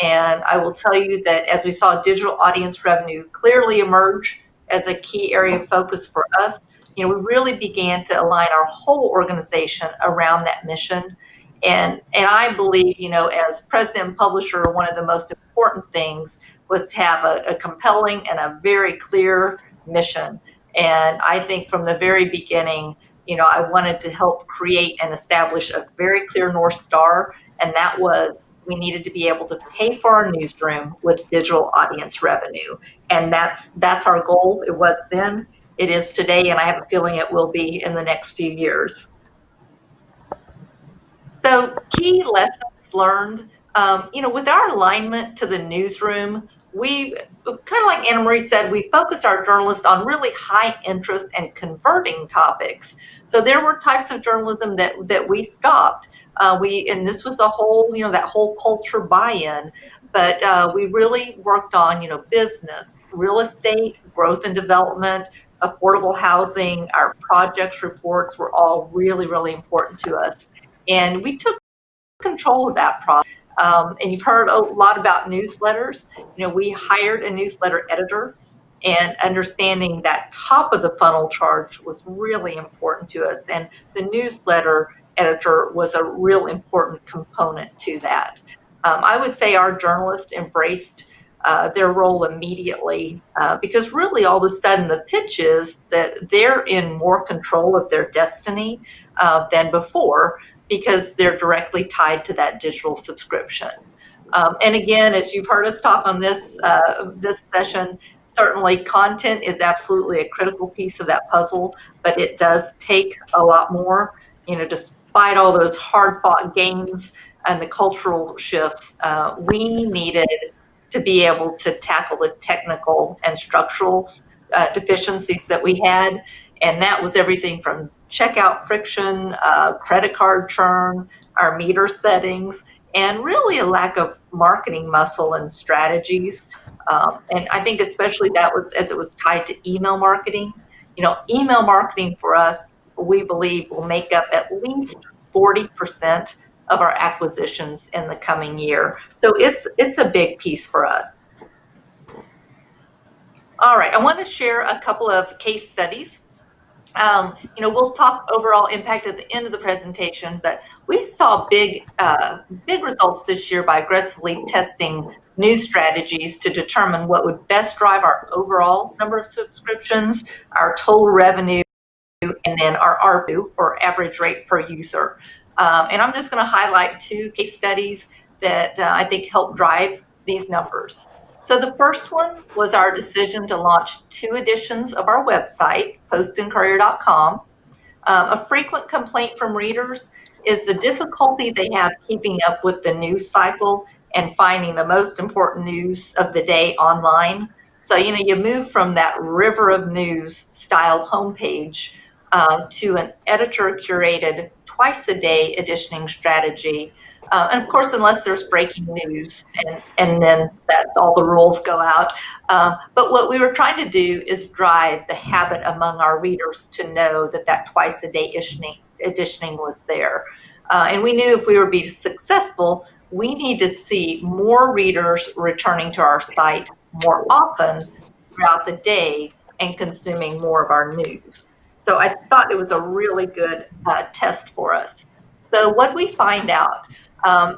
And I will tell you that as we saw digital audience revenue clearly emerge as a key area of focus for us, we really began to align our whole organization around that mission. And I believe, as president and publisher, one of the most important things was to have a compelling and a very clear mission. And I think from the very beginning, I wanted to help create and establish a very clear North Star, and that was we needed to be able to pay for our newsroom with digital audience revenue. And that's our goal. It was then, it is today, and I have a feeling it will be in the next few years. So key lessons learned, with our alignment to the newsroom, we, kind of like Anna Marie said, we focused our journalists on really high interest and converting topics. So there were types of journalism that we stopped. And this was a whole, that whole culture buy-in, but we really worked on, business, real estate, growth and development, affordable housing. Our projects reports were all really, really important to us. And we took control of that process. And you've heard a lot about newsletters. We hired a newsletter editor, and understanding that top of the funnel charge was really important to us. And the newsletter editor was a real important component to that. I would say our journalists embraced their role immediately because really all of a sudden the pitch is that they're in more control of their destiny than before, because they're directly tied to that digital subscription. And again, as you've heard us talk on this session, certainly content is absolutely a critical piece of that puzzle, but it does take a lot more. Despite all those hard-fought gains and the cultural shifts, we needed to be able to tackle the technical and structural deficiencies that we had, and that was everything from checkout friction, credit card churn, our meter settings, and really a lack of marketing muscle and strategies. And I think especially that was as it was tied to email marketing. Email marketing for us, we believe, will make up at least 40% of our acquisitions in the coming year. So it's a big piece for us. All right, I want to share a couple of case studies. We'll talk overall impact at the end of the presentation, but we saw big results this year by aggressively testing new strategies to determine what would best drive our overall number of subscriptions, our total revenue, then our ARPU, or average rate per user. And I'm just going to highlight 2 case studies that I think help drive these numbers. So the first one was our decision to launch 2 editions of our website, postandcourier.com. A frequent complaint from readers is the difficulty they have keeping up with the news cycle and finding the most important news of the day online. So, you move from that river of news style homepage to an editor curated twice a day editioning strategy. And of course, unless there's breaking news, and then all the rules go out. But what we were trying to do is drive the habit among our readers to know that twice a day editioning was there. And we knew if we were to be successful, we need to see more readers returning to our site more often throughout the day and consuming more of our news. So I thought it was a really good test for us. So what we find out,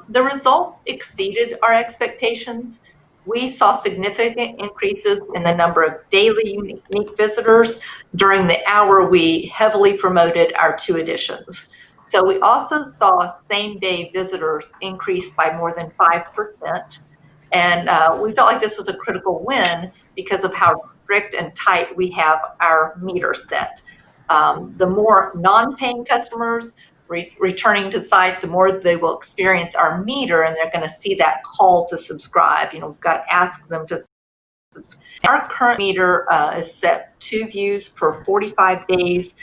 the results exceeded our expectations. We saw significant increases in the number of daily unique visitors during the hour we heavily promoted our 2 editions. So we also saw same-day visitors increase by more than 5%. And we felt like this was a critical win because of how strict and tight we have our meter set. The more non-paying customers returning to the site, the more they will experience our meter, and they're going to see that call to subscribe. We've got to ask them to subscribe. Our current meter is set 2 views per 45 days,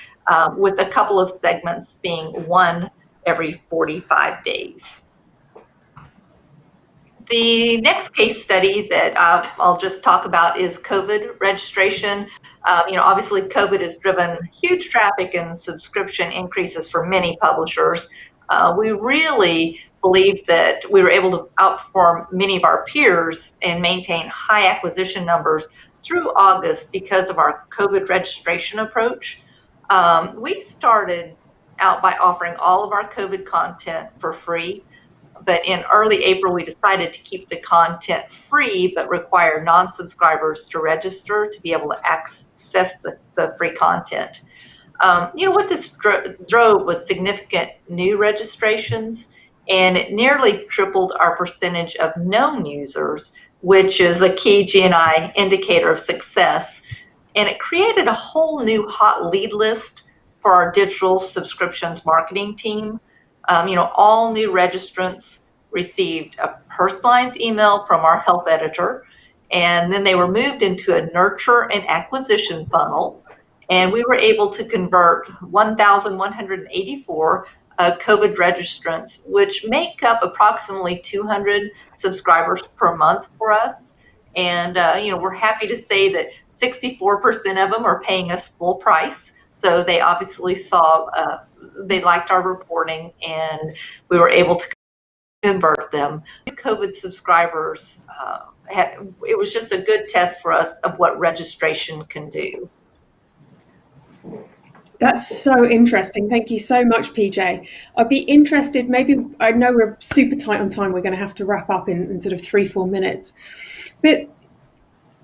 with a couple of segments being 1 every 45 days. The next case study that I'll just talk about is COVID registration. Obviously COVID has driven huge traffic and subscription increases for many publishers. We really believe that we were able to outperform many of our peers and maintain high acquisition numbers through August because of our COVID registration approach. We started out by offering all of our COVID content for free. But in early April, we decided to keep the content free, but require non-subscribers to register to be able to access the free content. What this drove was significant new registrations, and it nearly tripled our percentage of known users, which is a key GNI indicator of success. And it created a whole new hot lead list for our digital subscriptions marketing team. All new registrants received a personalized email from our health editor, and then they were moved into a nurture and acquisition funnel. And we were able to convert 1,184 COVID registrants, which make up approximately 200 subscribers per month for us. And, we're happy to say that 64% of them are paying us full price. So they obviously saw, they liked our reporting, and we were able to convert them. COVID subscribers, it was just a good test for us of what registration can do. That's so interesting. Thank you so much, PJ. I'd be interested, maybe, I know we're super tight on time, we're going to have to wrap up in sort of 3-4 minutes, but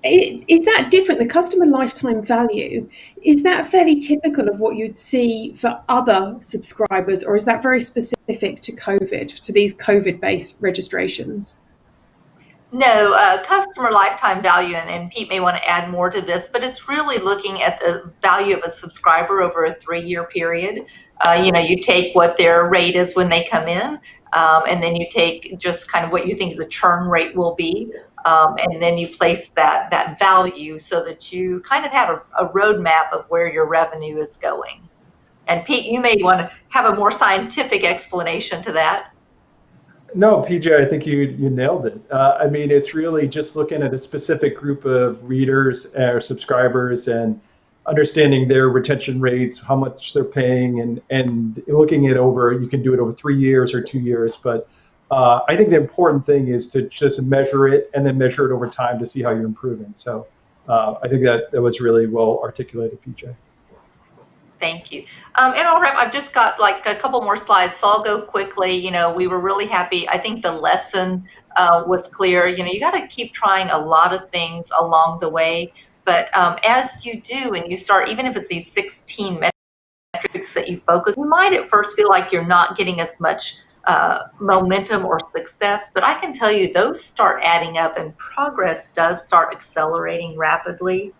is that different? The customer lifetime value, is that fairly typical of what you'd see for other subscribers, or is that very specific to COVID, to these COVID-based registrations? No, customer lifetime value, and Pete may want to add more to this, but it's really looking at the value of a subscriber over a 3-year period. You take what their rate is when they come in, and then you take just kind of what you think the churn rate will be. And then you place that value so that you kind of have a roadmap of where your revenue is going. And Pete, you may want to have a more scientific explanation to that. No, PJ, I think you nailed it. It's really just looking at a specific group of readers or subscribers and understanding their retention rates, how much they're paying, and looking at you can do it over 3 years or 2 years, but I think the important thing is to just measure it and then measure it over time to see how you're improving. So I think that was really well articulated, PJ. Thank you. And I'll wrap. I've just got like a couple more slides, so I'll go quickly. We were really happy. I think the lesson was clear. You got to keep trying a lot of things along the way. But as you do, and you start, even if it's these 16 metrics metrics that you focus, you might at first feel like you're not getting as much momentum or success, but I can tell you those start adding up and progress does start accelerating rapidly.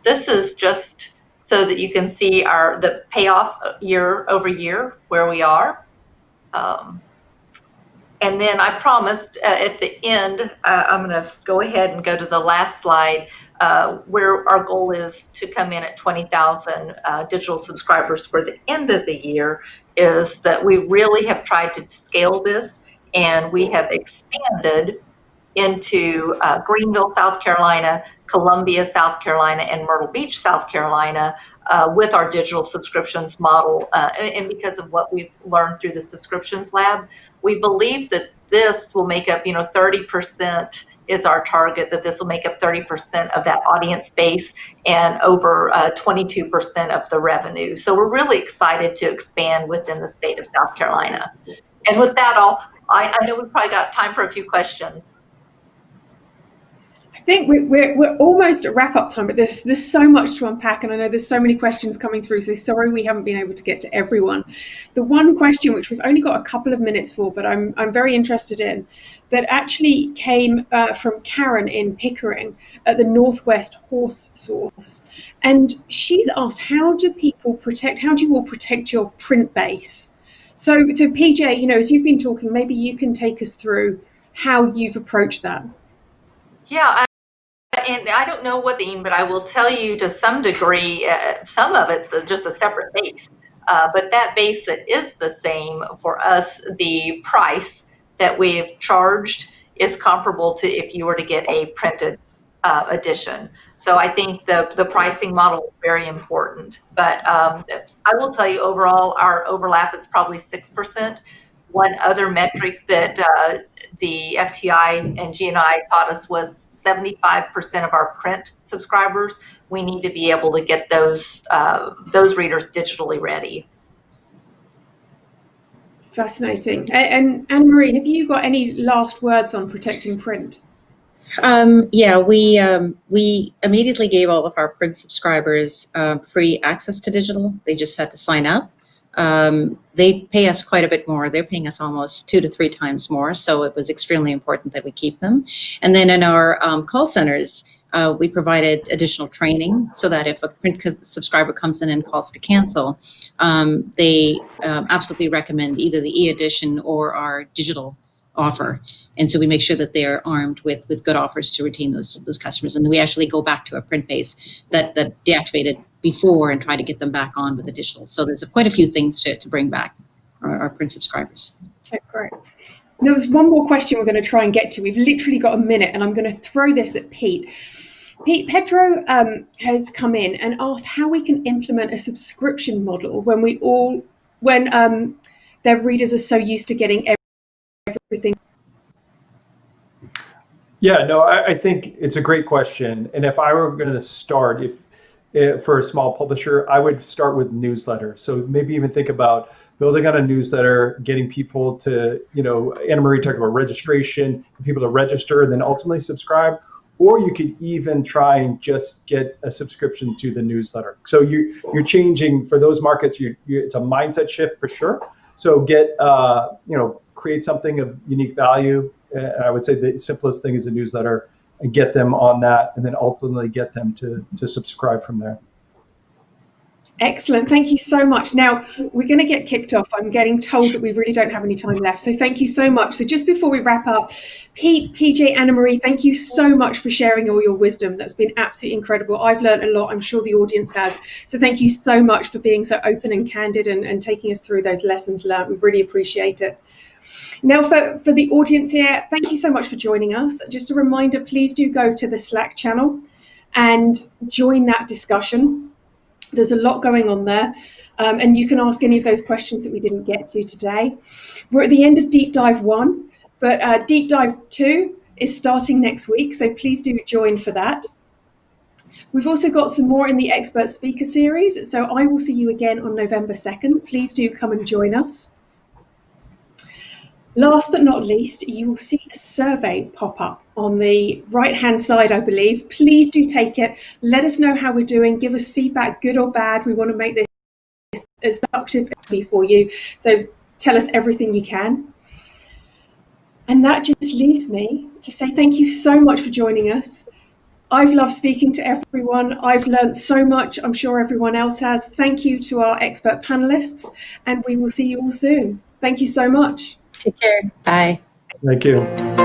This is just so that you can see the payoff year over year where we are. And then I promised at the end, I'm going to go ahead and go to the last slide, where our goal is to come in at 20,000 digital subscribers for the end of the year, is that we really have tried to scale this, and we have expanded into Greenville, South Carolina, Columbia, South Carolina, and Myrtle Beach, South Carolina, with our digital subscriptions model. And because of what we've learned through the subscriptions lab, we believe that this will make up, 30% is our target, that this will make up 30% of that audience base and over 22% of the revenue. So we're really excited to expand within the state of South Carolina. And with that, I know we've probably got time for a few questions. I think we're almost at wrap-up time, but there's so much to unpack, and I know there's so many questions coming through, so sorry we haven't been able to get to everyone. The one question which we've only got a couple of minutes for, but I'm very interested in, that actually came from Karen in Pickering at the Northwest Horse Source, and she's asked, how do you all protect your print base? So PJ, as you've been talking, maybe you can take us through how you've approached that. Yeah, and I don't know what but I will tell you to some degree, some of it's just a separate base. But that base that is the same for us, the price that we've charged is comparable to if you were to get a printed edition. So I think the pricing model is very important. But I will tell you overall, our overlap is probably 6%. One other metric that the FTI and GNI taught us was 75% of our print subscribers. We need to be able to get those readers digitally ready. Fascinating. And Anne-Marie, have you got any last words on protecting print? Yeah, we immediately gave all of our print subscribers free access to digital. They just had to sign up. They pay us quite a bit more. They're paying us almost 2 to 3 times more. So it was extremely important that we keep them. And then in our call centers, we provided additional training so that if a print subscriber comes in and calls to cancel, they absolutely recommend either the e-edition or our digital offer. And so we make sure that they're armed with good offers to retain those customers. And then we actually go back to a print base that deactivated before and try to get them back on with the digital. So there's quite a few things to bring back our print subscribers. Okay, great. There was one more question we're going to try and get to. We've literally got a minute, and I'm going to throw this at Pete. Pedro has come in and asked how we can implement a subscription model when their readers are so used to getting everything. Yeah, no, I think it's a great question. And if I were going to start, for a small publisher, I would start with newsletter. So maybe even think about building on a newsletter, getting people to, Anna-Marie talked about registration, people to register and then ultimately subscribe. Or you could even try and just get a subscription to the newsletter. So you're changing for those markets. It's a mindset shift for sure. So create something of unique value. I would say the simplest thing is a newsletter, and get them on that, and then ultimately get them to subscribe from there. Excellent. Thank you so much. Now, we're going to get kicked off. I'm getting told that we really don't have any time left. So thank you so much. So just before we wrap up, Pete, PJ, Anna-Marie, thank you so much for sharing all your wisdom. That's been absolutely incredible. I've learned a lot. I'm sure the audience has. So thank you so much for being so open and candid and taking us through those lessons learned. We really appreciate it. Now, for the audience here, thank you so much for joining us. Just a reminder, please do go to the Slack channel and join that discussion. There's a lot going on there, and you can ask any of those questions that we didn't get to today. We're at the end of Deep Dive 1, but Deep Dive 2 is starting next week, so please do join for that. We've also got some more in the Expert Speaker Series, so I will see you again on November 2nd. Please do come and join us. Last but not least, you will see a survey pop up on the right-hand side, I believe. Please do take it. Let us know how we're doing. Give us feedback, good or bad. We want to make this as productive for you. So tell us everything you can. And that just leaves me to say thank you so much for joining us. I've loved speaking to everyone. I've learned so much. I'm sure everyone else has. Thank you to our expert panelists, and we will see you all soon. Thank you so much. Take care. Bye. Thank you.